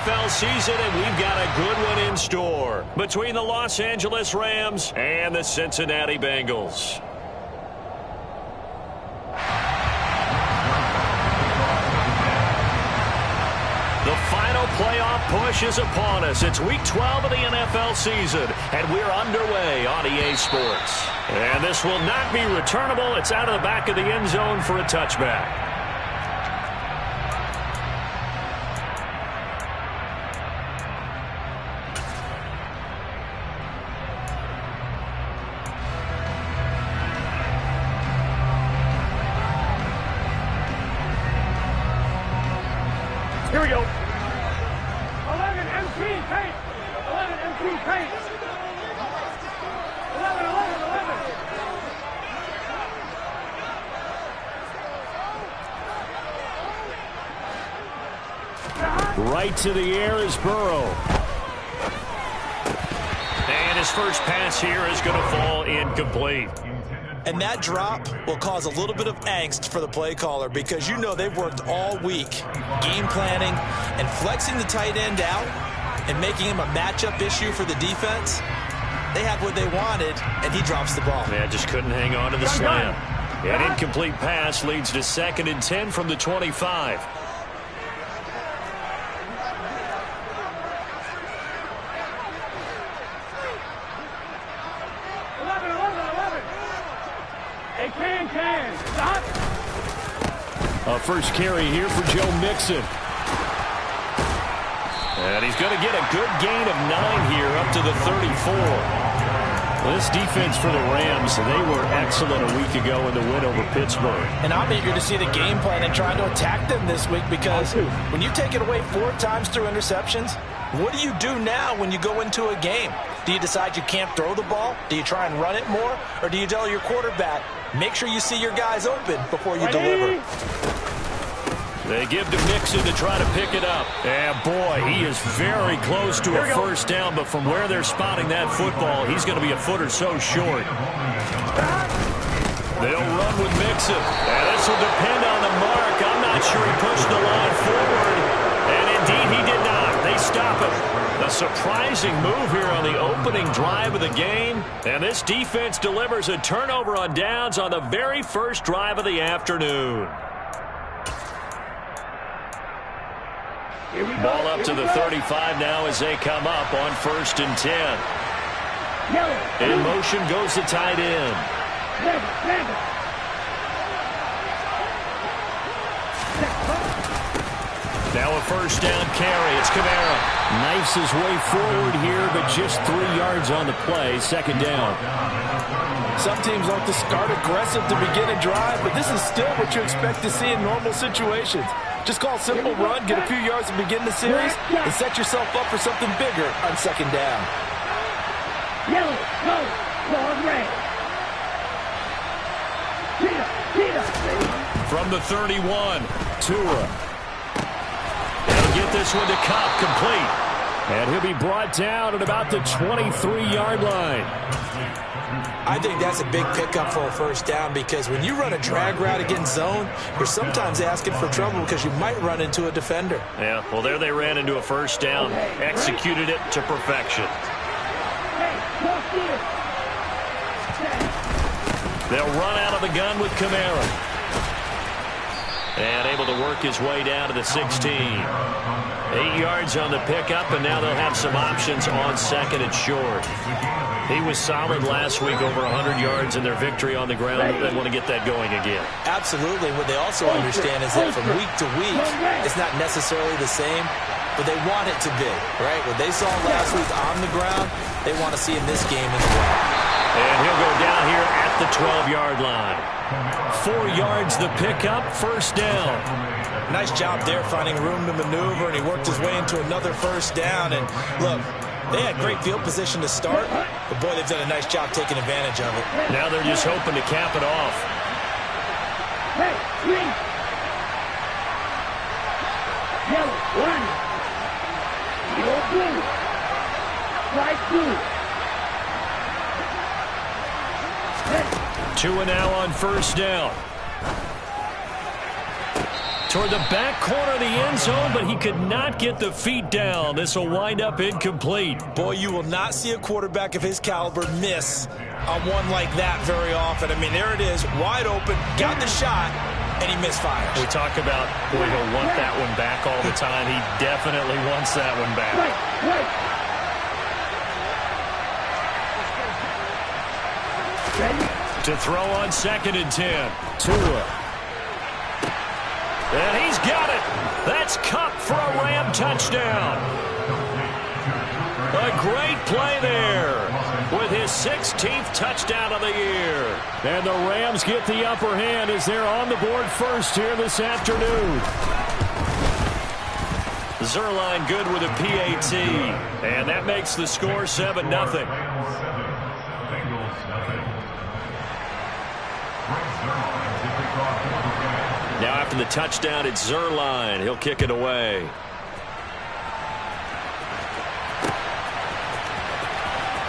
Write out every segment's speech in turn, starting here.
NFL season, and we've got a good one in store between the Los Angeles Rams and the Cincinnati Bengals. The final playoff push is upon us. It's Week 12 of the NFL season, and we're underway on EA Sports. And this will not be returnable. It's out of the back of the end zone for a touchback. Here we go. 11 MP paint. 11 MP paint. 11, 11, 11. Right to the air is Burrow. And his first pass here is going to fall incomplete. And that drop will cause a little bit of angst for the play caller because you know they've worked all week game planning and flexing the tight end out and making him a matchup issue for the defense. They had what they wanted, and he drops the ball. Yeah, just couldn't hang on to the slam. An incomplete pass leads to 2nd and 10 from the 25. A first carry here for Joe Mixon. And he's going to get a good gain of 9 here up to the 34. Well, this defense for the Rams, they were excellent a week ago in the win over Pittsburgh. And I'm eager to see the game plan and trying to attack them this week because when you take it away 4 times through interceptions, what do you do now when you go into a game? Do you decide you can't throw the ball? Do you try and run it more? Or do you tell your quarterback, make sure you see your guys open before you deliver? They give to Mixon to try to pick it up. And boy, he is very close to a first down, but from where they're spotting that football, he's going to be a foot or so short. They'll run with Mixon. And this will depend on the mark. I'm not sure he pushed the line forward. And indeed, he did not. They stop him. A surprising move here on the opening drive of the game. And this defense delivers a turnover on downs on the very first drive of the afternoon. Ball up to the 35 now as they come up on 1st and 10. In motion goes the tight end. Now a first down carry. It's Kamara. Knifes his way forward here, but just 3 yards on the play. 2nd down. Some teams like to start aggressive to begin a drive, but this is still what you expect to see in normal situations. Just call a simple run, get a few yards to begin the series, and set yourself up for something bigger on 2nd down. Yellow, go, long red. From the 31, Tua. He'll get this one to Kupp, complete. And he'll be brought down at about the 23-yard line. I think that's a big pickup for a first down because when you run a drag route against zone, you're sometimes asking for trouble because you might run into a defender. Yeah, well, there they ran into a first down, executed it to perfection. They'll run out of the gun with Kamara. And able to work his way down to the 16. 8 yards on the pickup, and now they'll have some options on 2nd and short. He was solid last week, over 100 yards in their victory on the ground. They want to get that going again. Absolutely. What they also understand is that from week to week, it's not necessarily the same, but they want it to be, right? What they saw last week on the ground, they want to see in this game as well. And he'll go down here at the 12-yard line. 4 yards the pickup, first down. Nice job there finding room to maneuver, and he worked his way into another first down. And look, they had great field position to start, but boy, they've done a nice job taking advantage of it. Now they're just hoping to cap it off. Hey, green. Yellow, one. Yellow, blue. White, blue. Hey. Tua now on first down. toward the back corner of the end zone, but he could not get the feet down. This will wind up incomplete. Boy, you will not see a quarterback of his caliber miss on one like that very often. I mean, there it is, wide open, got the shot, and he misfires. We talk about, boy, he'll want that one back all the time. He definitely wants that one back. To throw on 2nd and 10. Tua. And he's got it. That's Kupp for a Ram touchdown. A great play there with his 16th touchdown of the year. And the Rams get the upper hand as they're on the board first here this afternoon. Zuerlein good with a PAT. And that makes the score 7-0. Now after the touchdown, it's Zuerlein. He'll kick it away.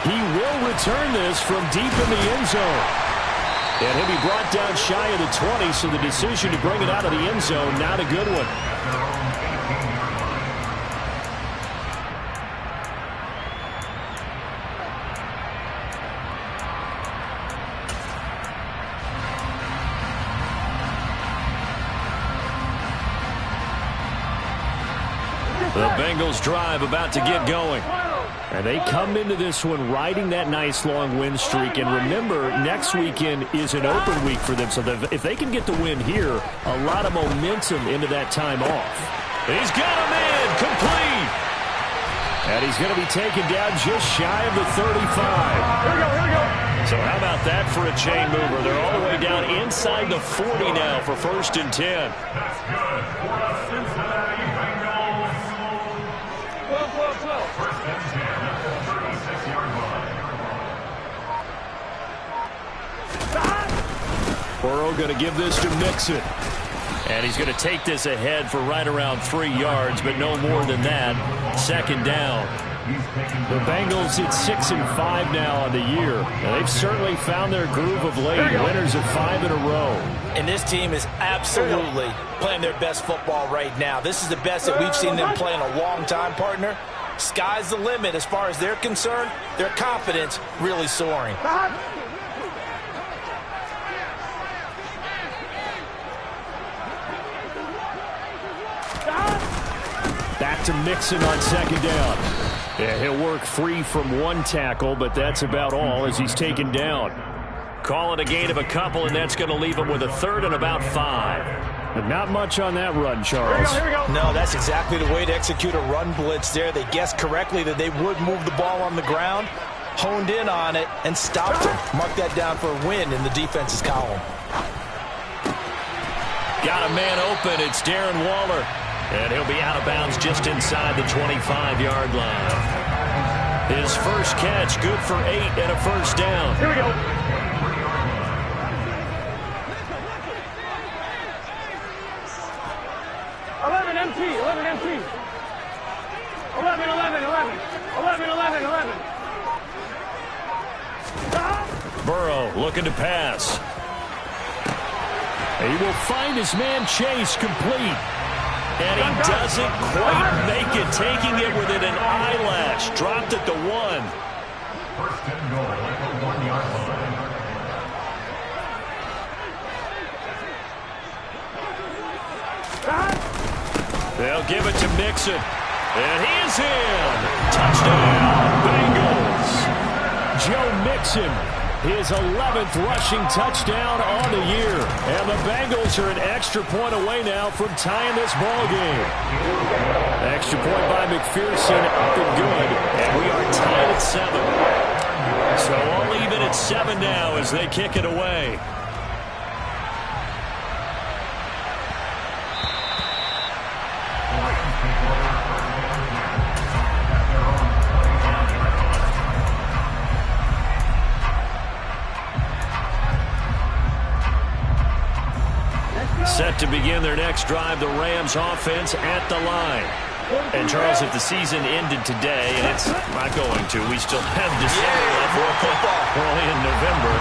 He will return this from deep in the end zone. And he'll be brought down shy of the 20, so the decision to bring it out of the end zone, not a good one. The Bengals drive about to get going. And they come into this one riding that nice long win streak. And remember, next weekend is an open week for them. So if they can get the win here, a lot of momentum into that time off. He's got him in, complete. And he's going to be taken down just shy of the 35. Here we go. So how about that for a chain mover? They're all the way down inside the 40 now for 1st and 10. That's good. For the Cincinnati Bengals. 1st and 10 at the 36-yard line. Burrow going to give this to Mixon. And he's going to take this ahead for right around 3 yards, but no more than that. 2nd down. The Bengals at 6-5 now on the year. And they've certainly found their groove of late. Winners of 5 in a row. And this team is absolutely playing their best football right now. This is the best that we've seen them play in a long time, partner. Sky's the limit as far as they're concerned. Their confidence really soaring. Back to Mixon on 2nd down. Yeah, he'll work free from 1 tackle, but that's about all as he's taken down. Call it a gain of a couple, and that's going to leave him with a 3rd and about 5. But not much on that run, Charles. Here we go. No, that's exactly the way to execute a run blitz there. They guessed correctly that they would move the ball on the ground, honed in on it, and stopped him. Mark that down for a win in the defense's column. Got a man open. It's Darren Waller. And he'll be out of bounds just inside the 25-yard line. His first catch, good for 8 and a 1st down. Here we go. Eleven empty. 11. Burrow looking to pass. He will find his man Chase complete. And he doesn't quite make it, taking it within an eyelash. Dropped at the 1. 1st and goal at the 1-yard line. They'll give it to Mixon. And he is in. Touchdown, Bengals. Joe Mixon, his 11th rushing touchdown on the year. And the Bengals are an extra point away now from tying this ball game. Extra point by McPherson, up and good. And we are tied at 7. So all even at 7 now as they kick it away. Set to begin their next drive, the Rams offense at the line. And, Charles, if the season ended today, and it's not going to, we still have December left. We're only in November.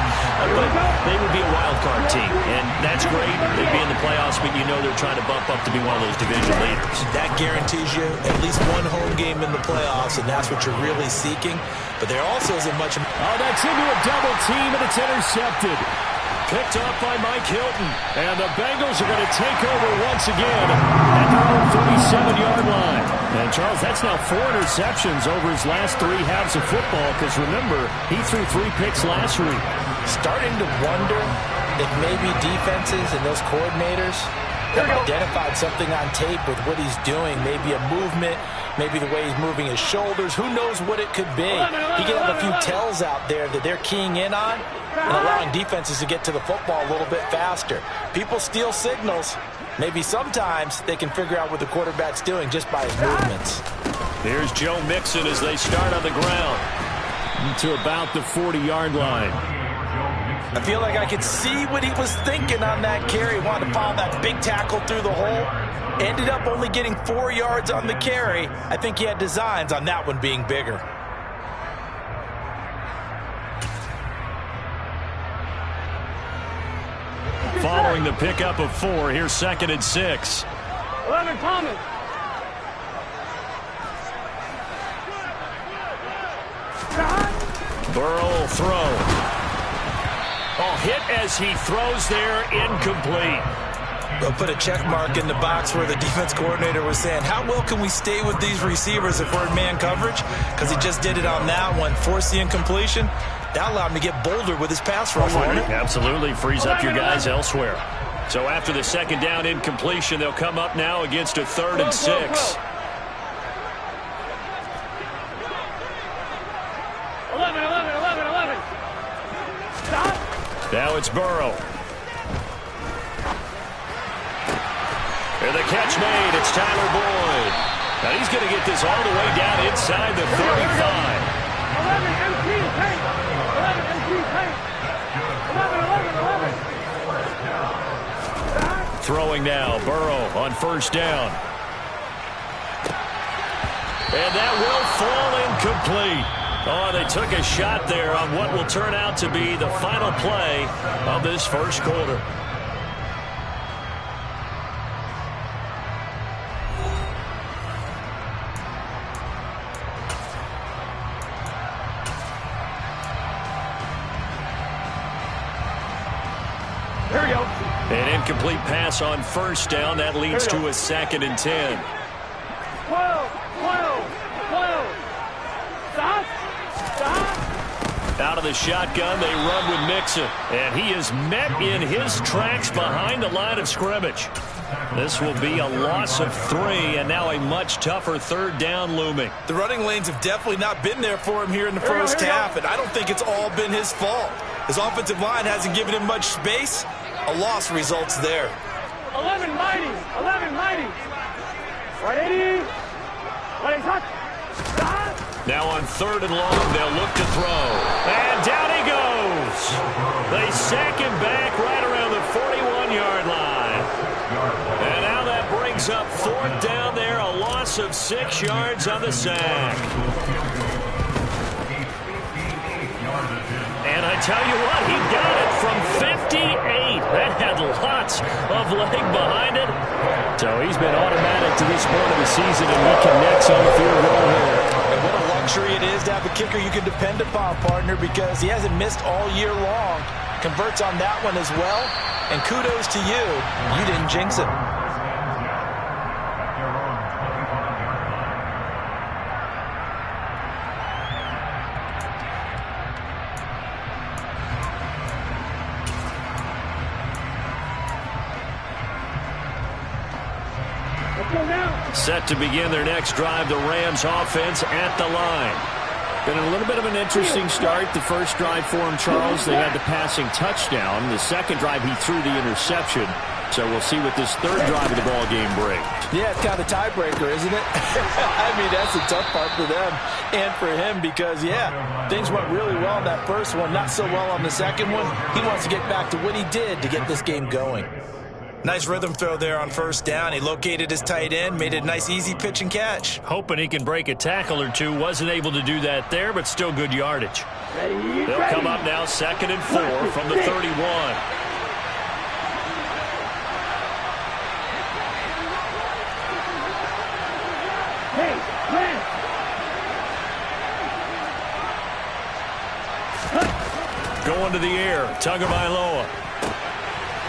But they would be a wild card team, and that's great. They'd be in the playoffs, but you know they're trying to bump up to be one of those division leaders. That guarantees you at least one home game in the playoffs, and that's what you're really seeking. But there also isn't much. Oh, that's into a double team, and it's intercepted. Picked up by Mike Hilton. And the Bengals are going to take over once again at their own 37-yard line. And, Charles, that's now 4 interceptions over his last 3 halves of football, because, remember, he threw 3 picks last week. Starting to wonder if maybe defenses and those coordinators have identified something on tape with what he's doing. Maybe a movement, maybe the way he's moving his shoulders. Who knows what it could be? He could have a few tells out there that they're keying in on and allowing defenses to get to the football a little bit faster. People steal signals. Maybe sometimes they can figure out what the quarterback's doing just by his movements. Here's Joe Mixon as they start on the ground to about the 40-yard line. I feel like I could see what he was thinking on that carry. Wanted to follow that big tackle through the hole. Ended up only getting 4 yards on the carry. I think he had designs on that one being bigger. Following the pickup of 4, here's 2nd and 6. 11, Thomas. Burrow will throw. Oh, hit as he throws there, incomplete. They'll put a check mark in the box where the defense coordinator was saying, how well can we stay with these receivers if we're in man coverage? Because he just did it on that one, forced the incompletion. That allowed him to get bolder with his pass rush, won't it? Absolutely, frees up your guys elsewhere. So after the 2nd down incompletion, they'll come up now against a 3rd and 6. 11. Stop. Now it's Burrow. And the catch made. It's Tyler Boyd. Now he's going to get this all the way down inside the 35. 11, MT, tank. 11, MT, tank. 11. Throwing now. Burrow on 1st down. And that will fall incomplete. Oh, they took a shot there on what will turn out to be the final play of this 1st quarter. Here we go. An incomplete pass on 1st down. That leads to a 2nd and 10. 12. Stop. Out of the shotgun, they run with Mixon. And he is met in his tracks behind the line of scrimmage. This will be a loss of 3, and now a much tougher 3rd down looming. The running lanes have definitely not been there for him here in the first half, and I don't think it's all been his fault. His offensive line hasn't given him much space. A loss results there. 11 mighty. Right, 80. Let him touch. Stop. Now on 3rd and long, they'll look to throw. And down he goes. They sack him back right around the 41-yard line. And now that brings up 4th down there, a loss of 6 yards on the sack. And I tell you what, he got it from 58. That had lots of leg behind it. So he's been automatic to this point of the season, and he connects on the field goal here. And what a luxury it is to have a kicker you can depend upon, partner, because he hasn't missed all year long. Converts on that one as well. And kudos to you. You didn't jinx it. Set to begin their next drive, the Rams offense at the line. Been a little bit of an interesting start. The first drive for him, Charles, they had the passing touchdown. The second drive, he threw the interception. So we'll see what this 3rd drive of the ball game brings. Yeah, it's kind of a tiebreaker, isn't it? I mean, that's the tough part for them and for him because, yeah, things went really well in that first one, not so well on the second one. He wants to get back to what he did to get this game going. Nice rhythm throw there on first down. He located his tight end, made it a nice easy pitch and catch. Hoping he can break a tackle or two. Wasn't able to do that there, but still good yardage. They'll come up now 2nd and 4 from the 31. Going to the air, Tagovailoa.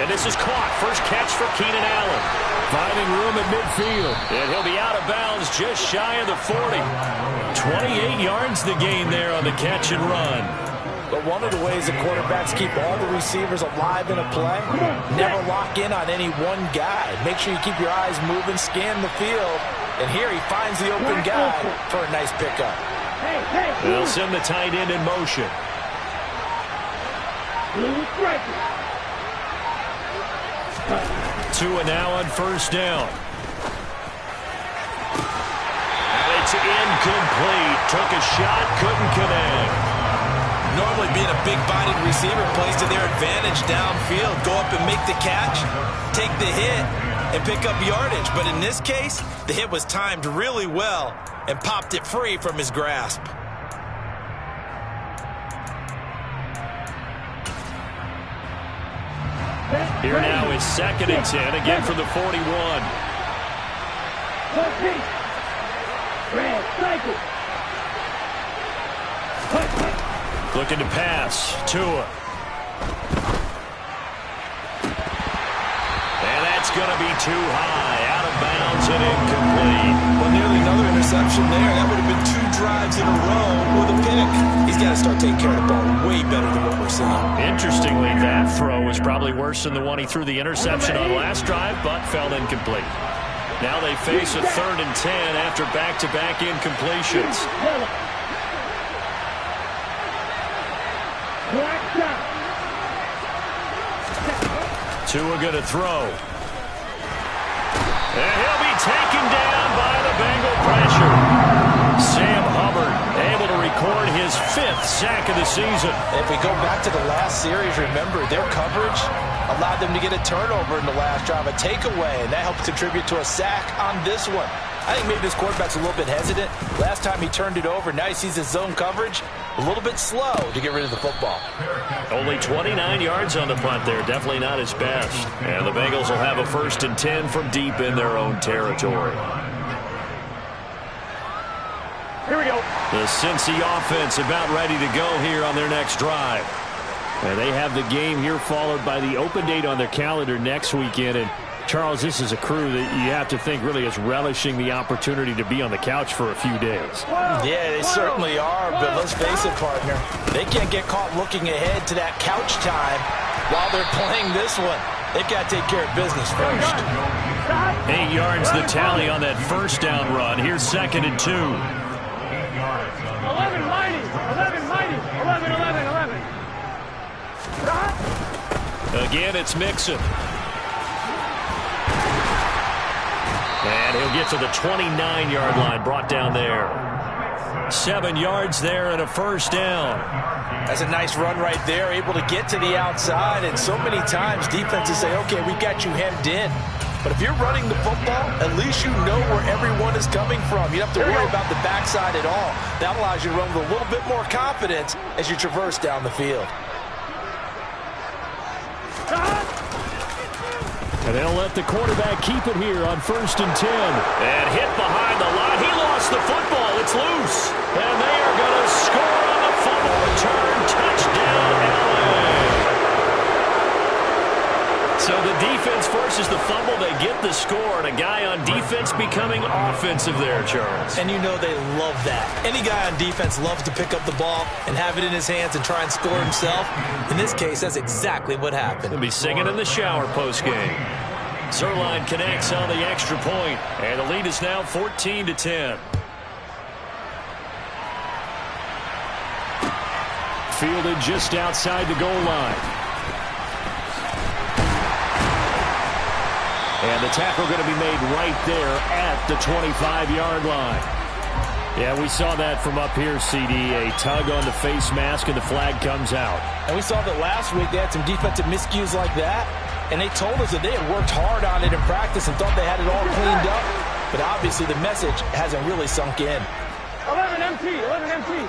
And this is caught. First catch for Keenan Allen. Finding room at midfield. And he'll be out of bounds just shy of the 40. 28 yards the gain there on the catch and run. But one of the ways the quarterbacks keep all the receivers alive in a play, never lock in on any one guy. Make sure you keep your eyes moving, scan the field. And here he finds the open guy for a nice pickup. They'll send the tight end in motion. Tua now on first down. It's incomplete. Took a shot, couldn't connect. Normally being a big-bodied receiver plays to their advantage downfield. Go up and make the catch, take the hit, and pick up yardage. But in this case, the hit was timed really well and popped it free from his grasp. Here now is 2nd and 10, again from the 41. Looking to pass. Tua. And that's going to be too high. Out of bounds and incomplete. Well, nearly another interception there. That would have been 2 drives in a row with a pick. He's got to start taking care of the ball way better than what we're seeing. Interestingly, that throw was probably worse than the one he threw the interception on last drive, but fell incomplete. Now they face a 3rd and 10 after back-to-back incompletions. Tua going to throw. And he'll be taken down by the Bengal pressure. Sam Hubbard able to record his 5th sack of the season. If we go back to the last series, remember, their coverage allowed them to get a turnover in the last drive, a takeaway, and that helped contribute to a sack on this one. I think maybe this quarterback's a little bit hesitant. Last time he turned it over, now he sees his zone coverage a little bit slow to get rid of the football. Only 29 yards on the punt there. Definitely not his best. And the Bengals will have a 1st and 10 from deep in their own territory. Here we go. The Cincy offense about ready to go here on their next drive. And they have the game here followed by the open date on their calendar next weekend. And Charles, this is a crew that you have to think really is relishing the opportunity to be on the couch for a few days. Yeah, they certainly are, but let's face it, partner. They can't get caught looking ahead to that couch time while they're playing this one. They've got to take care of business first. 8 yards the tally on that first down run. Here's 2nd and 2. 11 mighty. 11 mighty. 11, 11, 11. Again, it's Mixon. And he'll get to the 29-yard line, brought down there. 7 yards there and a first down. That's a nice run right there, able to get to the outside. And so many times defenses say, okay, we got you hemmed in. But if you're running the football, at least you know where everyone is coming from. You don't have to worry about the backside at all. That allows you to run with a little bit more confidence as you traverse down the field. And they'll let the quarterback keep it here on 1st and 10. And hit behind the line. He lost the football. It's loose. And they are going to score on the fumble return. Touchdown, LA. So the defense forces the fumble. They get the score. And a guy on defense becoming offensive there, Charles. And you know they love that. Any guy on defense loves to pick up the ball and have it in his hands and try and score himself. In this case, that's exactly what happened. He'll be singing in the shower postgame. Zerline connects on the extra point, and the lead is now 14-10. Fielded just outside the goal line. And the tackle going to be made right there at the 25-yard line. Yeah, we saw that from up here, CD. A tug on the face mask, and the flag comes out. And we saw that last week they had some defensive miscues like that. and they told us that they had worked hard on it in practice and thought they had it all cleaned up. But obviously the message hasn't really sunk in. 11 MT, 11 MT.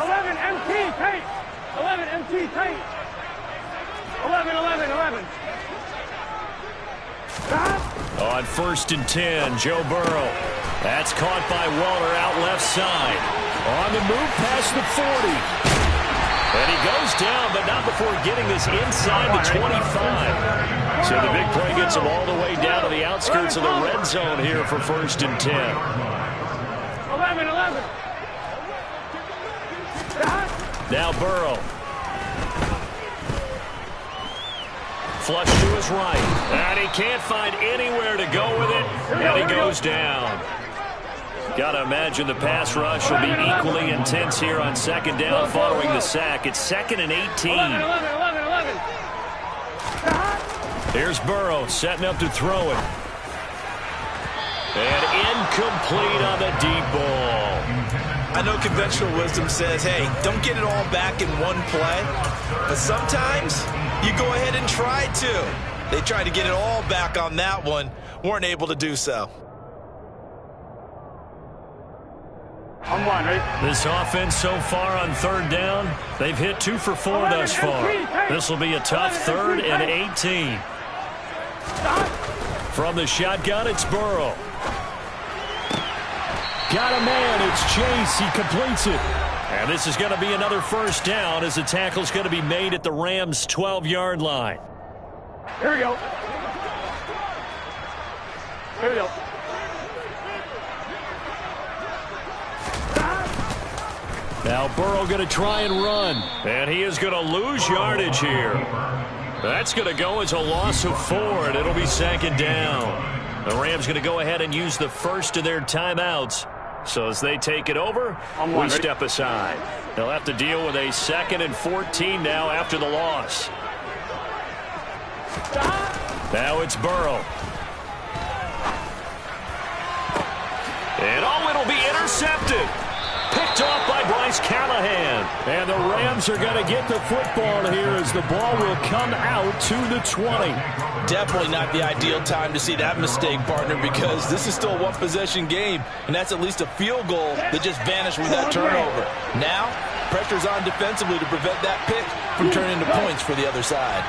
11 MT, tight. 11 MT, tight. 11, 11, 11. Stop. On 1st and 10, Joe Burrow. That's caught by Waller out left side. On the move past the 40. And he goes down, but not before getting this inside the 25. So the big play gets him all the way down to the outskirts of the red zone here for 1st and 10. 11, 11. Now Burrow. Flush to his right. And he can't find anywhere to go with it. And he goes down. Got to imagine the pass rush will be equally intense here on 2nd down following the sack. It's 2nd and 18. 11, 11, 11. Here's Burrow setting up to throw it. And incomplete on the deep ball. I know conventional wisdom says, hey, don't get it all back in one play. But sometimes you go ahead and try to. They tried to get it all back on that one. Weren't able to do so. On 1, right? This offense so far on 3rd down, they've hit 2 for 4 thus far. This will be a tough 3rd and 18. From the shotgun, it's Burrow. Got a man, it's Chase, he completes it. And this is going to be another 1st down as the tackle's going to be made at the Rams' 12-yard line. Here we go. Here we go. Now Burrow going to try and run. And he is going to lose yardage here. That's going to go as a loss of 4, and it'll be 2nd down. The Rams going to go ahead and use the first of their timeouts. So as they take it over, we step aside. They'll have to deal with a 2nd and 14 now after the loss. Now it's Burrow. And oh, it'll be intercepted. Picked off by Bryce Callahan. And the Rams are going to get the football here as the ball will come out to the 20. Definitely not the ideal time to see that mistake, partner, because this is still a one-possession game, and that's at least a field goal that just vanished with that turnover. Now, pressure's on defensively to prevent that pick from turning into points for the other side.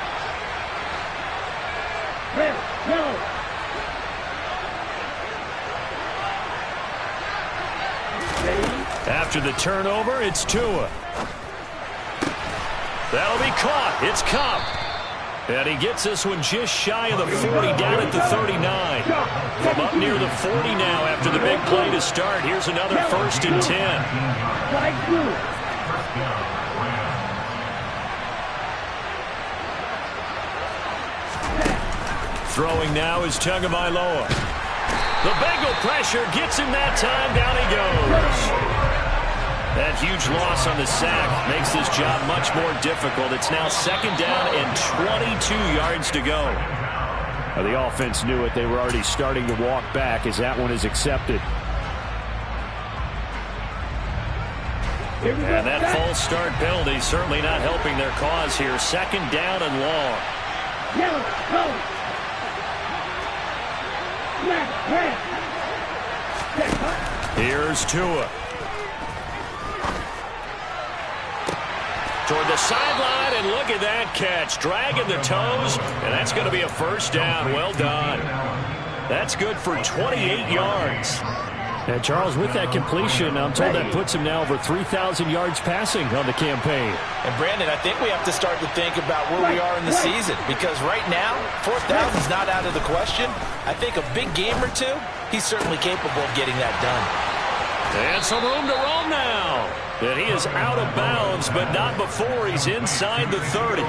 After the turnover, it's Tua. That'll be caught. It's Kupp. And he gets this one just shy of the 40, down at the 39. From up near the 40 now after the big play to start. Here's another 1st and 10. Throwing now is Tagovailoa. The Bengal pressure gets him that time. Down he goes. That huge loss on the sack makes this job much more difficult. It's now 2nd down and 22 yards to go. Well, the offense knew it. They were already starting to walk back as that one is accepted. And that false start penalty certainly not helping their cause here. 2nd down and long. Here's Tua. Toward the sideline, and look at that catch. Dragging the toes, and that's going to be a 1st down. Well done. That's good for 28 yards. And Charles, with that completion, I'm told that puts him now over 3,000 yards passing on the campaign. And Brandon, I think we have to start to think about where we are in the season, because right now, 4,000 is not out of the question. I think a big game or two, he's certainly capable of getting that done. And some room to roam now. And he is out of bounds, but not before he's inside the 30.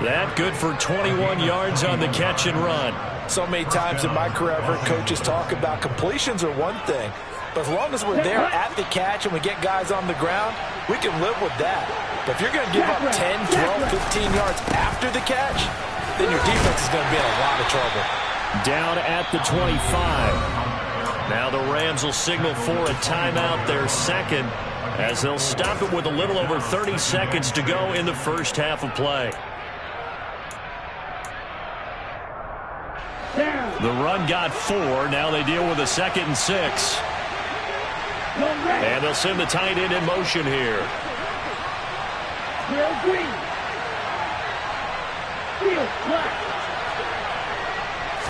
That good for 21 yards on the catch and run. So many times in my career, I've heard coaches talk about completions are one thing, but as long as we're there at the catch and we get guys on the ground, we can live with that. But if you're going to give up 10, 12, 15 yards after the catch, then your defense is going to be in a lot of trouble. Down at the 25. Now the Rams will signal for a timeout, their 2nd. as they'll stop it with a little over 30 seconds to go in the first half of play. The run got 4. Now they deal with a 2nd and 6. And they'll send the tight end in motion here. Green. Field black.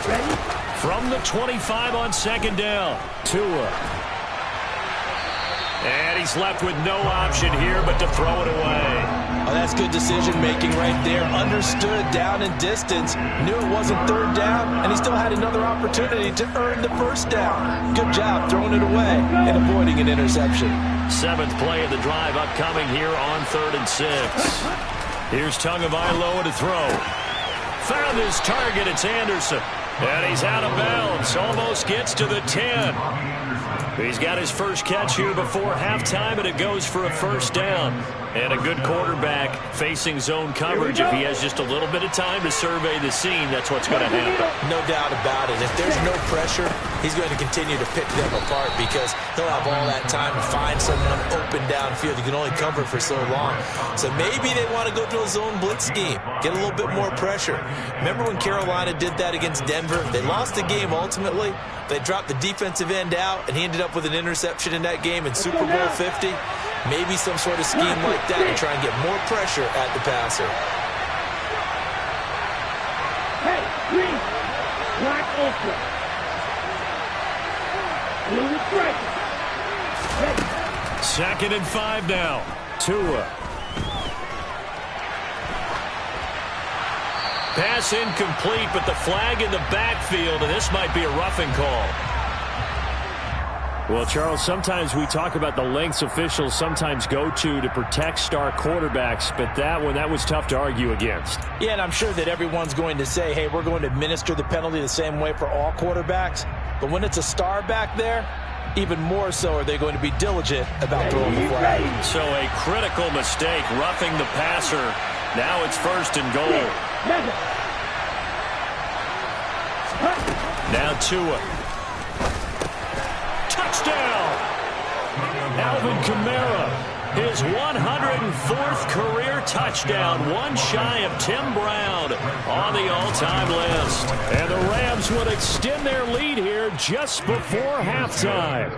Ready? From the 25 on 2nd down, Tua. And he's left with no option here but to throw it away. Oh, that's good decision-making right there. Understood down and distance. Knew it wasn't 3rd down, and he still had another opportunity to earn the 1st down. Good job throwing it away and avoiding an interception. 7th play of the drive upcoming here on 3rd and 6. Here's Tagovailoa to throw. Found his target. It's Anderson. And he's out of bounds. Almost gets to the 10. He's got his first catch here before halftime, and it goes for a 1st down. And a good quarterback facing zone coverage. If he has just a little bit of time to survey the scene, that's what's going to happen. No doubt about it. If there's no pressure, he's going to continue to pick them apart because he'll have all that time to find someone open downfield. You can only cover for so long. So maybe they want to go to a zone blitz scheme, get a little bit more pressure. Remember when Carolina did that against Denver? They lost the game ultimately. They dropped the defensive end out, and he ended up with an interception in that game in Super Bowl 50. Maybe some sort of scheme like that to try and get more pressure at the passer. Hey, green. Black ultra. Blue striker. Hey. 2nd and 5 now. Tua. Pass incomplete, but the flag in the backfield, and this might be a roughing call. Well, Charles, sometimes we talk about the lengths officials sometimes go to protect star quarterbacks, but that was tough to argue against. Yeah, and I'm sure that everyone's going to say, hey, we're going to administer the penalty the same way for all quarterbacks. But when it's a star back there, even more so are they going to be diligent about throwing the flag. So a critical mistake, roughing the passer. Now it's 1st and goal. Now Tua. Touchdown! Alvin Kamara, his 104th career touchdown, one shy of Tim Brown on the all-time list. And the Rams would extend their lead here just before halftime.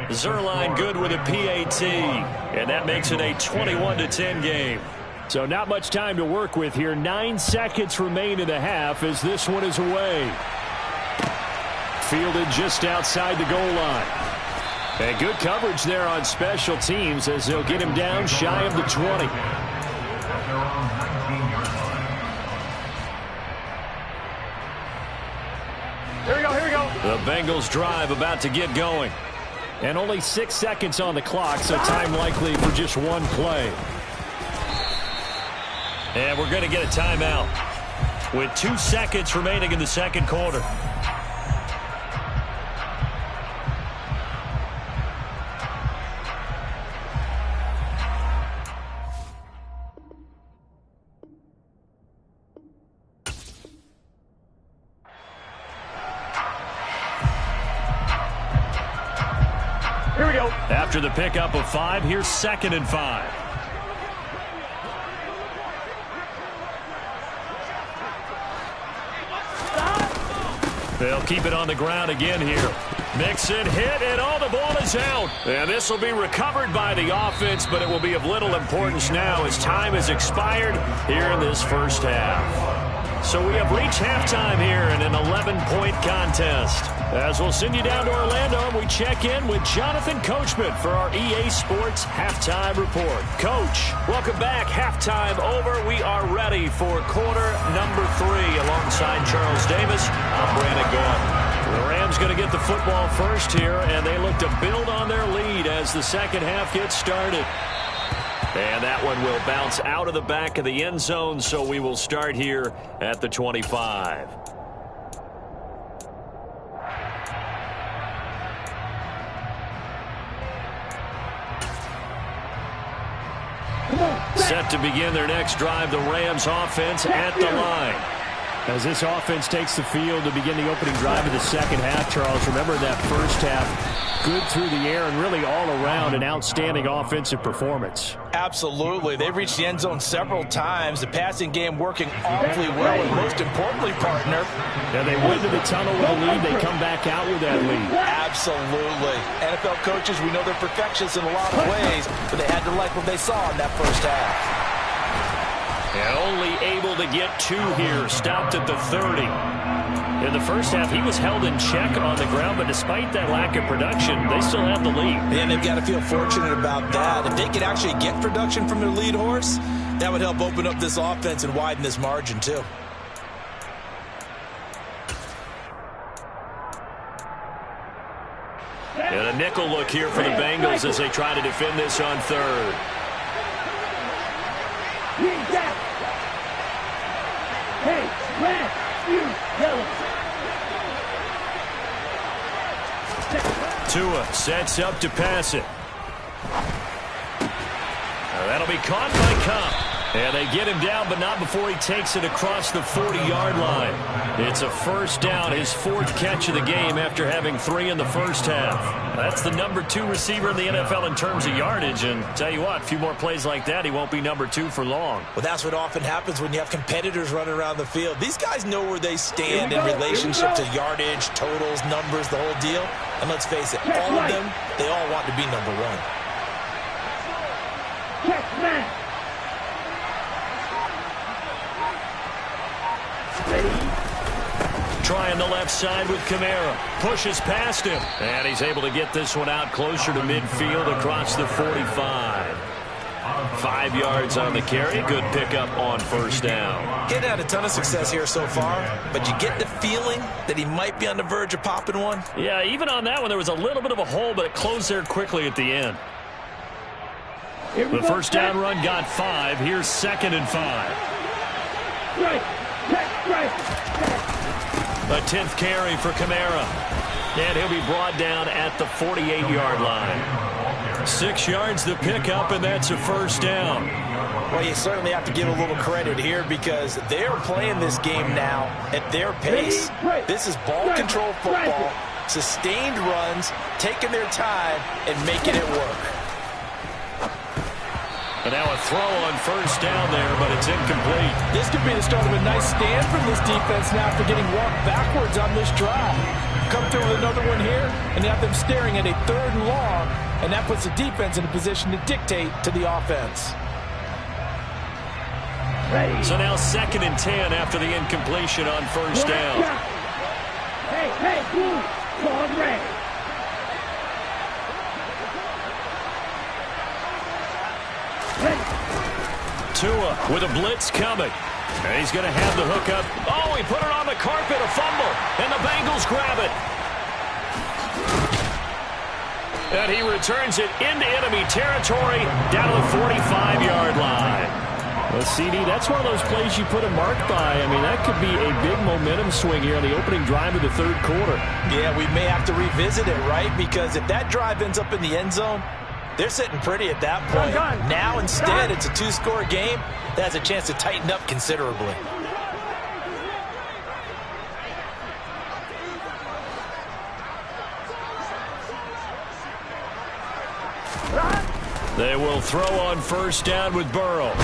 Zerline good with a PAT, and that makes it a 21-10 game. So not much time to work with here. 9 seconds remain in the half as this one is away. Fielded just outside the goal line. And good coverage there on special teams as they'll get him down shy of the 20. Here we go, here we go. The Bengals drive about to get going. And only 6 seconds on the clock, so time likely for just one play. And we're going to get a timeout with 2 seconds remaining in the 2nd quarter. Here we go. After the pickup of 5, here's 2nd and 5. They'll keep it on the ground again here. Mixon hit, and the ball is out. And this will be recovered by the offense, but it will be of little importance now as time has expired here in this first half. So we have reached halftime here in an 11-point contest. As we'll send you down to Orlando, and we check in with Jonathan Coachman for our EA Sports Halftime Report. Coach, welcome back. Halftime over. We are ready for quarter number 3 alongside Charles Davis. I'm Brandon Gaudin. The Rams going to get the football first here, and they look to build on their lead as the second half gets started. And that one will bounce out of the back of the end zone, so we will start here at the 25. Set to begin their next drive, the Rams offense at the line. As this offense takes the field to begin the opening drive of the second half, Charles, remember that first half, good through the air and really all around an outstanding offensive performance. Absolutely. They've reached the end zone several times. The passing game working awfully well, and most importantly, partner. Yeah, they went to the tunnel with a lead. They come back out with that lead. Absolutely. NFL coaches, we know they're perfectionists in a lot of ways, but they had to like what they saw in that first half. And only able to get 2 here, stopped at the 30. In the first half, he was held in check on the ground, but despite that lack of production, they still have the lead. And they've got to feel fortunate about that. If they could actually get production from their lead horse, that would help open up this offense and widen this margin, too. And a nickel look here for the Bengals as they try to defend this on third. Hey, red, you, yellow. Tua sets up to pass it. That'll be caught by Cobb. And they get him down, but not before he takes it across the 40-yard line. It's a first down, his 4th catch of the game after having 3 in the first half. That's the number 2 receiver in the NFL in terms of yardage. And tell you what, a few more plays like that, he won't be number 2 for long. Well, that's what often happens when you have competitors running around the field. These guys know where they stand in relationship to yardage, totals, numbers, the whole deal. And let's face it, all of them, they all want to be number 1. Check, man. Trying the left side with Kamara. Pushes past him. And he's able to get this one out closer to midfield across the 45. 5 yards on the carry. Good pickup on first down. He hadn't had a ton of success here so far, but you get the feeling that he might be on the verge of popping one. Yeah, even on that one, there was a little bit of a hole, but it closed there quickly at the end. The first down run got 5. Here's 2nd and 5. Right, check, right. A 10th carry for Kamara. And he'll be brought down at the 48-yard line. 6 yards to pick up, and that's a first down. Well, you certainly have to give a little credit here because they're playing this game now at their pace. This is ball control football, sustained runs, taking their time, and making it work. And now a throw on first down there, but it's incomplete. This could be the start of a nice stand from this defense now after getting walked backwards on this drive. Come through with another one here, and you have them staring at a 3rd and long, and that puts the defense in a position to dictate to the offense. So now 2nd and 10 after the incompletion on first down. Hey, blue, call red. Tua with a blitz coming. And he's going to have the hook up. Oh, he put it on the carpet, a fumble. And the Bengals grab it. And he returns it into enemy territory down to the 45-yard line. Well, CD, that's one of those plays you put a mark by. I mean, that could be a big momentum swing here on the opening drive of the 3rd quarter. Yeah, we may have to revisit it, right? Because if that drive ends up in the end zone, they're sitting pretty at that point. Now, instead, it's a 2-score game that has a chance to tighten up considerably. They will throw on first down with Burrow.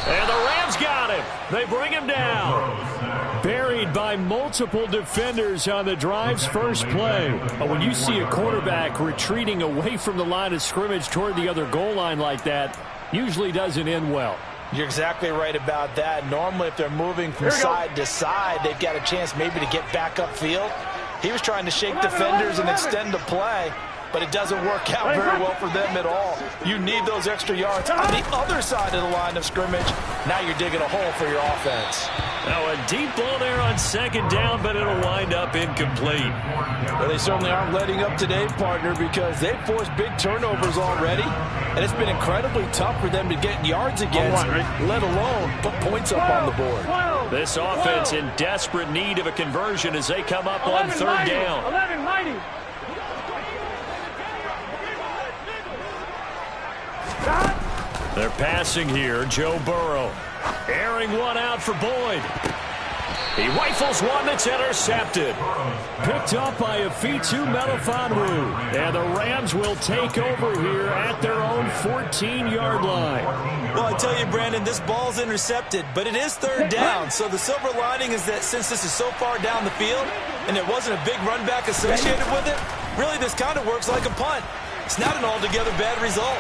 And the Rams got him. They bring him down. Buried by multiple defenders on the drive's first play. But when you see a quarterback retreating away from the line of scrimmage toward the other goal line like that, usually doesn't end well. You're exactly right about that. Normally, if they're moving from side to side, they've got a chance maybe to get back upfield. He was trying to shake defenders and extend the play, but it doesn't work out very well for them at all. You need those extra yards on the other side of the line of scrimmage. Now you're digging a hole for your offense. Now a deep ball there on 2nd down, but it'll wind up incomplete. Well, they certainly aren't letting up today, partner, because they've forced big turnovers already, and it's been incredibly tough for them to get yards against, let alone put points up on the board. This offense in desperate need of a conversion as they come up on 3rd down. 11 mighty. They're passing here. Joe Burrow airing one out for Boyd. He rifles one that's intercepted. Picked up by Afitu Melifonwu. And the Rams will take over here at their own 14-yard line. Well, I tell you, Brandon, this ball's intercepted, but it is third down. So the silver lining is that since this is so far down the field and there wasn't a big run back associated with it, really this kind of works like a punt. It's not an altogether bad result.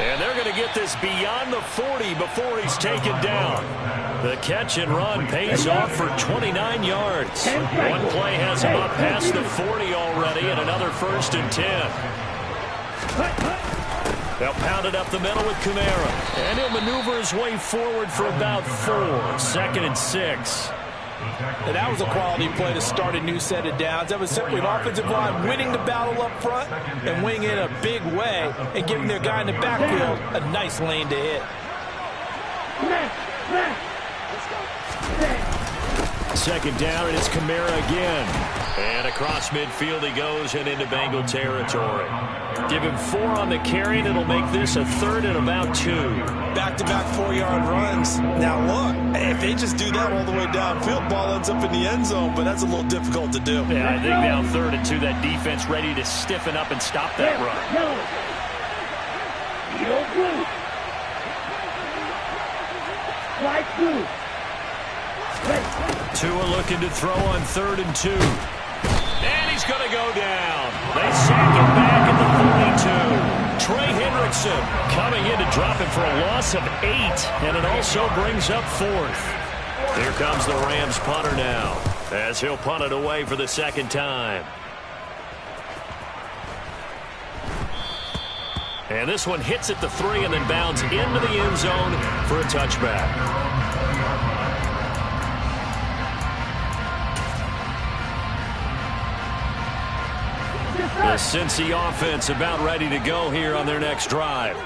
And they're going to get this beyond the 40 before he's taken down. The catch and run pays off for 29 yards. One play has him up past the 40 already, and another 1st and 10. They'll pound it up the middle with Kamara. And he'll maneuver his way forward for about 4. 2nd and 6. And that was a quality play to start a new set of downs. That was simply an offensive line winning the battle up front and winning in a big way and giving their guy in the backfield a nice lane to hit. 2nd down, and it's Kamara again. And across midfield he goes and into Bengal territory. Give him 4 on the carry, and it'll make this a 3rd and about 2. Back-to-back 4-yard runs. Now look, if they just do that all the way downfield, ball ends up in the end zone, but that's a little difficult to do. Yeah, I think now 3rd and 2, that defense ready to stiffen up and stop that run. Tua looking to throw on 3rd and 2. And he's going to go down. They sack him back at the 42. Trey Hendrickson coming in to drop him for a loss of 8. And it also brings up 4th. Here comes the Rams punter now, as he'll punt it away for the 2nd time. And this one hits at the 3 and then bounds into the end zone for a touchback. The Cincy offense about ready to go here on their next drive.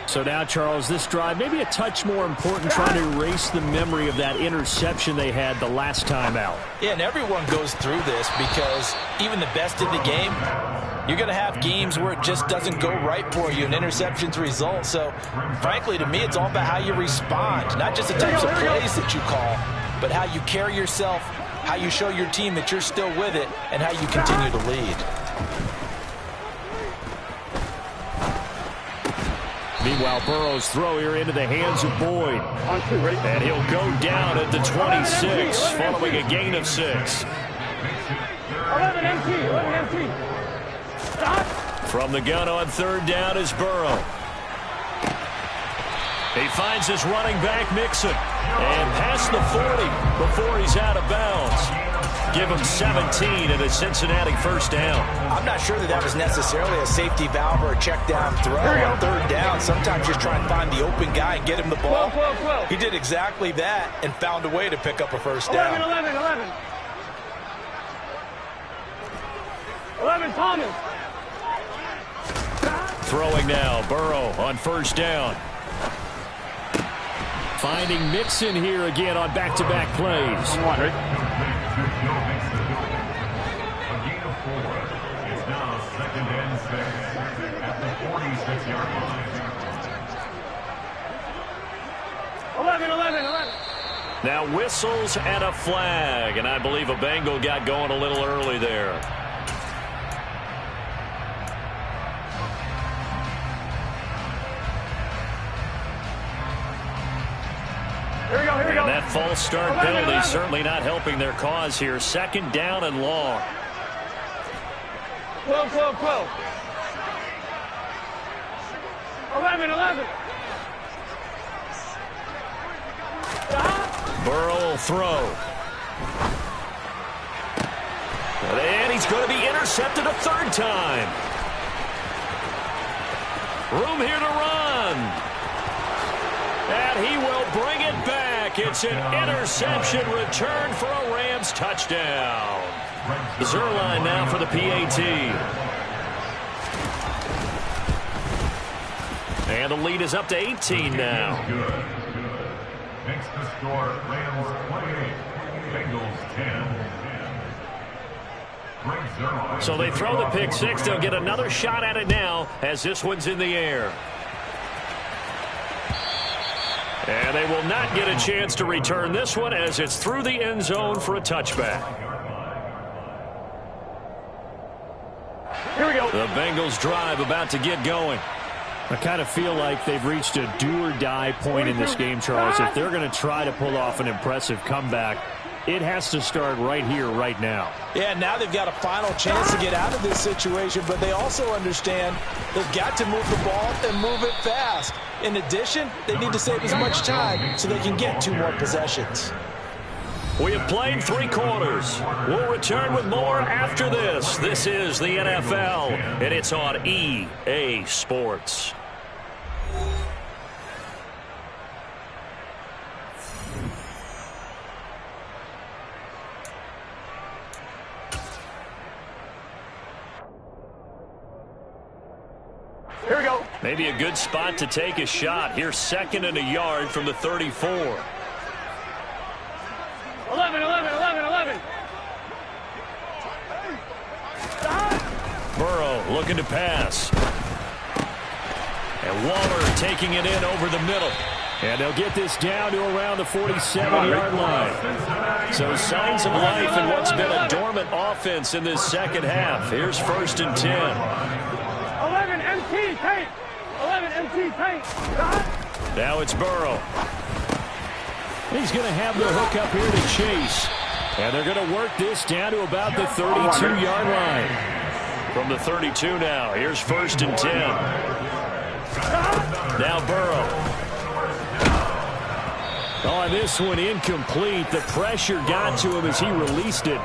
So now, Charles, this drive maybe a touch more important, trying to erase the memory of that interception they had the last time out. Yeah, and everyone goes through this because even the best in the game, you're going to have games where it just doesn't go right for you and interceptions result. So, frankly, to me, it's all about how you respond, not just the types of plays that you call, but how you carry yourself, how you show your team that you're still with it, and how you continue to lead. Meanwhile, Burrow's throw here into the hands of Boyd. And he'll go down at the 26, following a gain of 6. 11 empty. Stop. From the gun on 3rd down is Burrow. He finds his running back, Mixon. And past the 40 before he's out of bounds. Give him 17 and a Cincinnati 1st down. I'm not sure that was necessarily a safety valve or a check down throw on 3rd down. Sometimes just try and find the open guy and get him the ball. He did exactly that and found a way to pick up a 1st down. 11 Thomas. Throwing now, Burrow on 1st down. Finding Mixon here again on back-to-back plays. A gain of 4. It's now 2nd and 6 at the 46-yard line. 11. Now whistles and a flag, and I believe a Bengal got going a little early there. Here we go. And that false start penalty certainly not helping their cause here. 2nd down and long. 12. 11. Burrow will throw. And he's going to be intercepted a 3rd time. Room here to run. And he will bring it back. It's an interception return for a Rams touchdown. Zuerlein now for the PAT. And the lead is up to 18 now. Good. Makes the score Rams 28, Bengals 10. So they throw the pick 6. They'll get another shot at it now as this one's in the air. And they will not get a chance to return this one as it's through the end zone for a touchback. Here we go. The Bengals drive about to get going. I kind of feel like they've reached a do-or-die point in this game, Charles. If they're going to try to pull off an impressive comeback, it has to start right here, right now. Yeah, now they've got a final chance to get out of this situation, but they also understand they've got to move the ball and move it fast. In addition, they need to save as much time so they can get 2 more possessions. We have played 3 quarters. We'll return with more after this. This is the NFL, and it's on EA Sports. Here we go. Maybe a good spot to take a shot. Here's 2nd and a yard from the 34. 11, 11, 11, 11. Burrow looking to pass. And Waller taking it in over the middle. And they'll get this down to around the 47-yard line. So signs of life in what's been a dormant offense in this second half. Here's 1st and 10. 11 MT tank. 11 MT tank. Now it's Burrow. He's going to have the hook up here to Chase. And they're going to work this down to about the 32-yard line. From the 32 now, here's 1st and 10. Now Burrow. Oh, this one incomplete. The pressure got to him as he released it.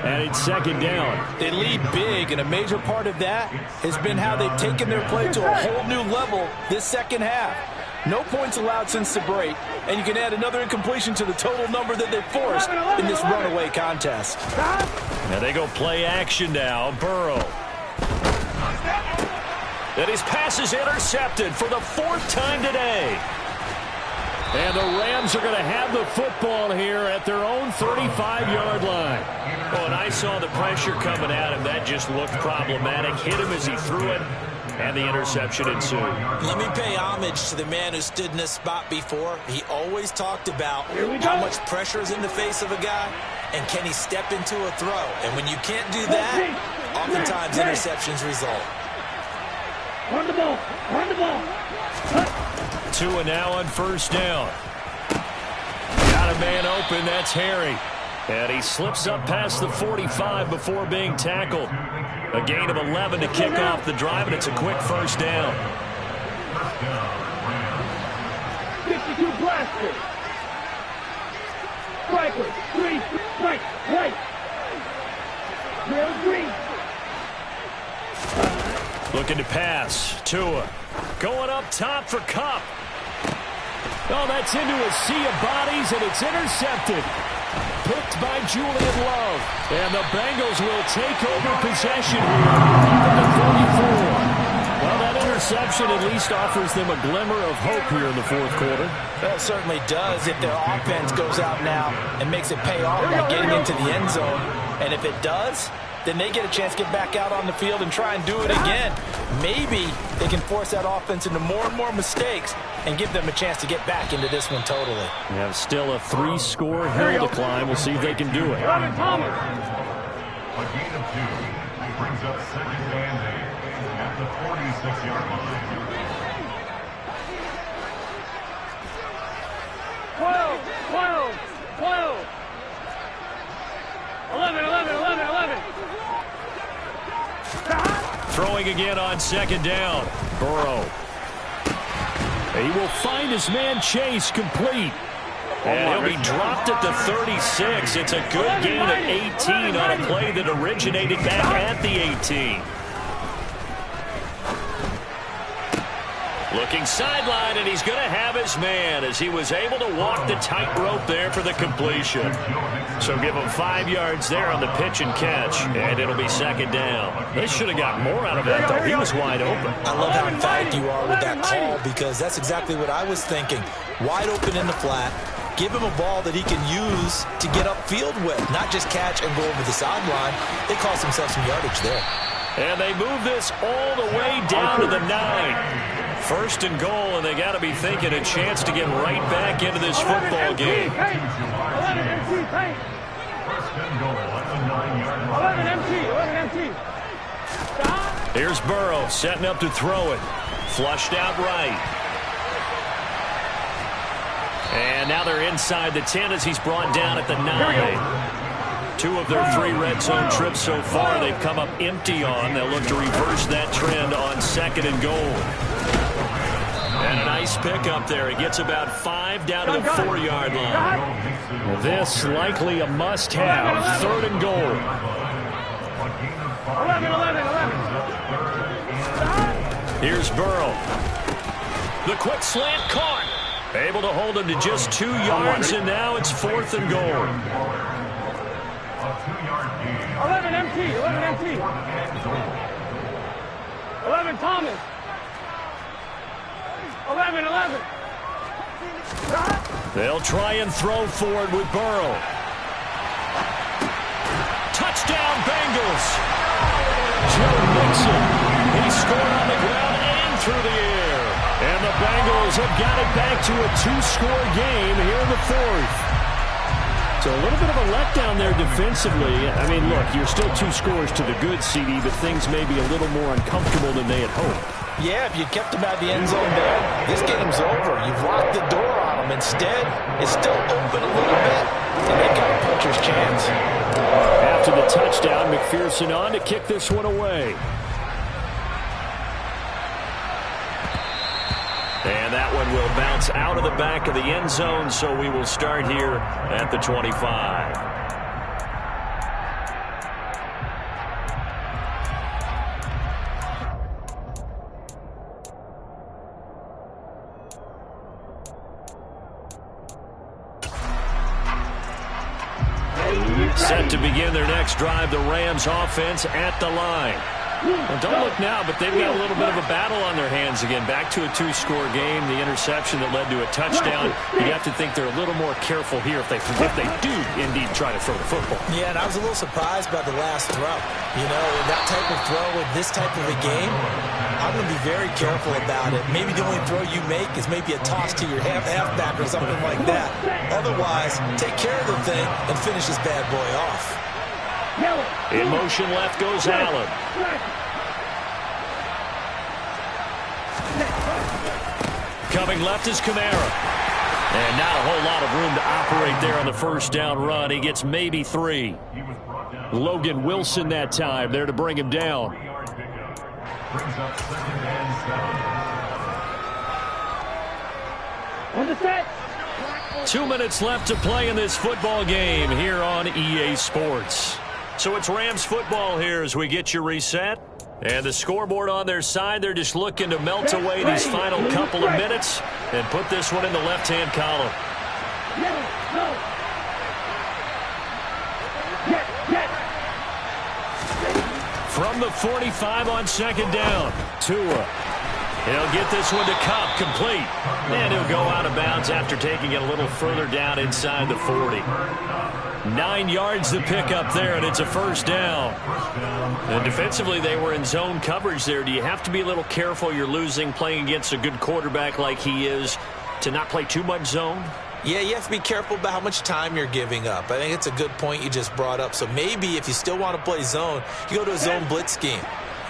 And it's 2nd down. They lead big, and a major part of that has been how they've taken their play to a whole new level this second half. No points allowed since the break, and you can add another incompletion to the total number that they've forced in this runaway contest. Now they go play action now. Burrow. And his pass is intercepted for the 4th time today. And the Rams are going to have the football here at their own 35-yard line. Oh, and I saw the pressure coming at him. That just looked problematic. Hit him as he threw it, and the interception ensued. Let me pay homage to the man who stood in this spot before. He always talked about how much pressure is in the face of a guy, and can he step into a throw. And when you can't do that, oftentimes interceptions result. Run the ball. Run the ball. 2 and now on 1st down. Got a man open. That's Harry. And he slips up past the 45 before being tackled. A gain of 11 to kick off the drive, and it's a quick 1st down. 52 blaster. Striker. 3. Strike. Right. Green. Looking to pass. Tua. Going up top for Kupp. Oh, that's into a sea of bodies, and it's intercepted. Picked by Julian Love. And the Bengals will take over possession here at the 44. Well, that interception at least offers them a glimmer of hope here in the 4th quarter. That certainly does if their offense goes out now and makes it pay off by getting into the end zone. And if it does, then they get a chance to get back out on the field and try and do it again. Maybe they can force that offense into more and more mistakes and give them a chance to get back into this one totally. We have still a 3-score hill to climb. We'll see if they can do it. A gain of 2 brings up 2nd and 8 at the 46-yard line. 12, 12, 12. 11, 11, 11, 11. Throwing again on 2nd down. Burrow. He will find his man Chase complete. And he'll be dropped at the 36. It's a good gain of 18 on a play that originated back at the 18. Looking sideline, and he's going to have his man as he was able to walk the tightrope there for the completion. So give him 5 yards there on the pitch and catch, and it'll be 2nd down. They should have got more out of that, though. He was wide open. I love how emphatic you are with that call, because that's exactly what I was thinking. Wide open in the flat. Give him a ball that he can use to get upfield with, not just catch and go over the sideline. They cost themselves some yardage there. And they move this all the way down to the 9. First and goal, and they got to be thinking a chance to get right back into this football game. 11 MT, paint. First and goal at the 9-yard 11 MT, 11 MT. Stop. Here's Burrow setting up to throw it. Flushed out right. And now they're inside the 10 as he's brought down at the 9. 2 of their 3 red zone trips so far they've come up empty on. They'll look to reverse that trend on 2nd and goal. And a nice pickup there. He gets about 5 down to the 4-yard line. This likely a must-have. 3rd and goal. 11, 11, 11. Here's Burrow. The quick slant caught. Able to hold him to just 2 yards, and now it's 4th and goal. 11 MT, 11 MT. 11 Thomas. 11, 11. They'll try and throw forward with Burrow. Touchdown, Bengals. Joe Mixon. He scored on the ground and through the air. And the Bengals have got it back to a 2-score game here in the 4th. So a little bit of a letdown there defensively. I mean, look, you're still 2 scores to the good, CD, but things may be a little more uncomfortable than they had hoped. Yeah, if you kept them out of the end zone there, this game's over. You've locked the door on them. Instead, it's still open a little bit, and they've got a puncher's chance. After the touchdown, McPherson on to kick this one away. And that one will bounce out of the back of the end zone, so we will start here at the 25. Set to begin their next drive, the Rams offense at the line. Well, don't look now, but they've got a little bit of a battle on their hands again. Back to a 2-score game, the interception that led to a touchdown. You have to think they're a little more careful here if they do indeed try to throw the football. Yeah, and I was a little surprised by the last throw. You know, that type of throw with this type of a game, I'm going to be very careful about it. Maybe the only throw you make is maybe a toss to your halfback or something like that. Otherwise, take care of the thing and finish this bad boy off. In motion left goes Allen. Coming left is Kamara. And not a whole lot of room to operate there on the first down run. He gets maybe 3. Logan Wilson that time there to bring him down. Brings up 2nd and 7. On the set. 2 minutes left to play in this football game here on EA Sports. So it's Rams football here as we get you reset. And the scoreboard on their side, they're just looking to melt away these final couple of minutes and put this one in the left-hand column. From the 45 on 2nd down, Tua. He'll get this one to Kupp, complete. And he'll go out of bounds after taking it a little further down inside the 40. 9 yards to pick up there, and it's a first down. And defensively, they were in zone coverage there. Do you have to be a little careful you're losing playing against a good quarterback like he is to not play too much zone? Yeah, you have to be careful about how much time you're giving up. I think it's a good point you just brought up. So maybe if you still want to play zone, you go to a zone blitz scheme.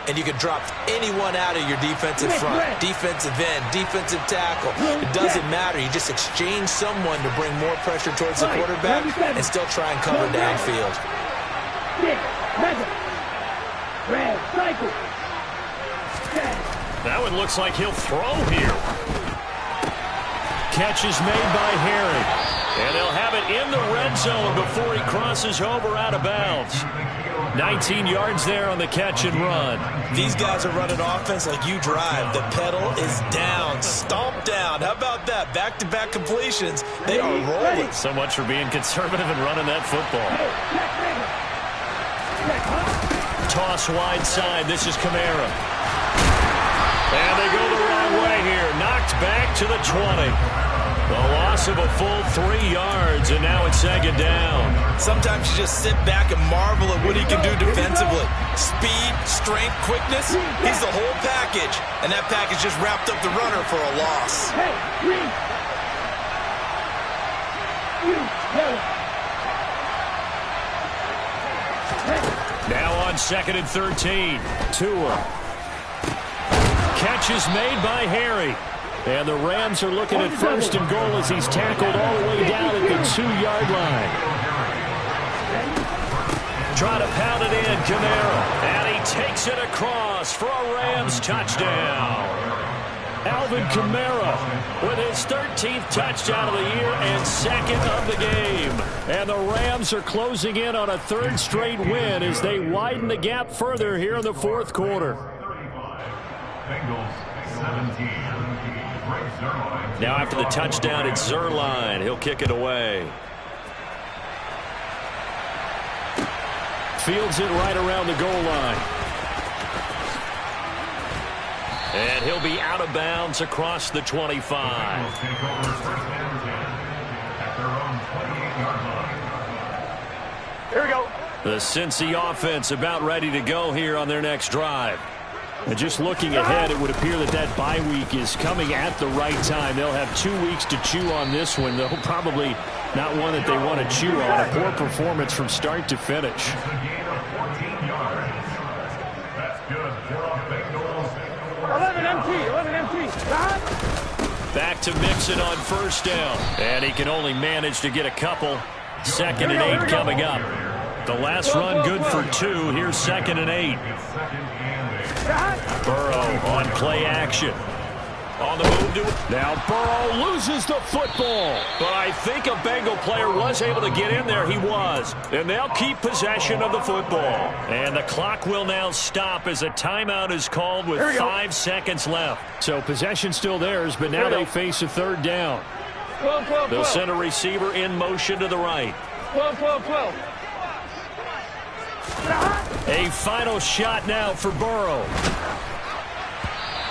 And you can drop anyone out of your defensive front, defensive end, defensive tackle. It doesn't matter. You just exchange someone to bring more pressure towards the quarterback and still try and cover downfield. That one looks like he'll throw here. Catch is made by Herring. And they'll have it in the red zone before he crosses over out of bounds. 19 yards there on the catch and run. These guys are running offense like you drive. The pedal is down, stomped down. How about that? Back-to-back completions. They are rolling. So much for being conservative and running that football. Toss wide side. This is Kamara. And they go the wrong way here. Knocked back to the 20. A loss of a full 3 yards, and now it's second down. Sometimes you just sit back and marvel at what he can do defensively. Speed, strength, quickness, he's the whole package. And that package just wrapped up the runner for a loss. Now on 2nd and 13. Tua. Catch is made by Harry. And the Rams are looking at 1st and goal as he's tackled all the way down at the 2-yard line. Trying to pound it in, Kamara. And he takes it across for a Rams touchdown. Alvin Kamara with his 13th touchdown of the year and 2nd of the game. And the Rams are closing in on a 3rd straight win as they widen the gap further here in the 4th quarter. Bengals 17. Now after the touchdown, it's Zuerlein. He'll kick it away. Fields it right around the goal line. And he'll be out of bounds across the 25. Take over 1st and 10 at their own 28-yard line. Here we go. The Cincy offense about ready to go here on their next drive. And just looking ahead, it would appear that that bye week is coming at the right time. They'll have 2 weeks to chew on this one, though probably not one that they want to chew on. A poor performance from start to finish. It's a gain of 14 yards. That's good for a Bengals. 11 empty. Back to Mixon on 1st down. And he can only manage to get a couple. 2nd and 8 coming up. The last run good for 2. Here's 2nd and 8. Burrow on play action. On the move to it. Now Burrow loses the football. But I think a Bengal player was able to get in there. He was. And they'll keep possession of the football. And the clock will now stop as a timeout is called with 5 seconds left. So possession still theirs, but now they face a 3rd down. 12. They'll send a receiver in motion to the right. 12. A final shot now for Burrow.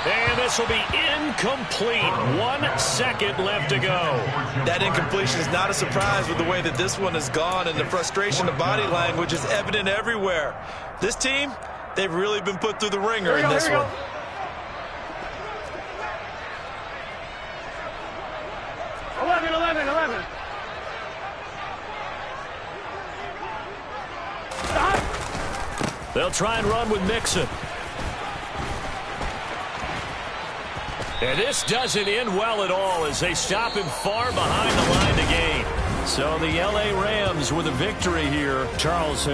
And this will be incomplete. 1 second left to go. That incompletion is not a surprise with the way that this one has gone, and the frustration of body language is evident everywhere. This team, they've really been put through the ringer in this one. 11. They'll try and run with Mixon. And this doesn't end well at all as they stop him far behind the line to gain. So the L.A. Rams with a victory here. Charles.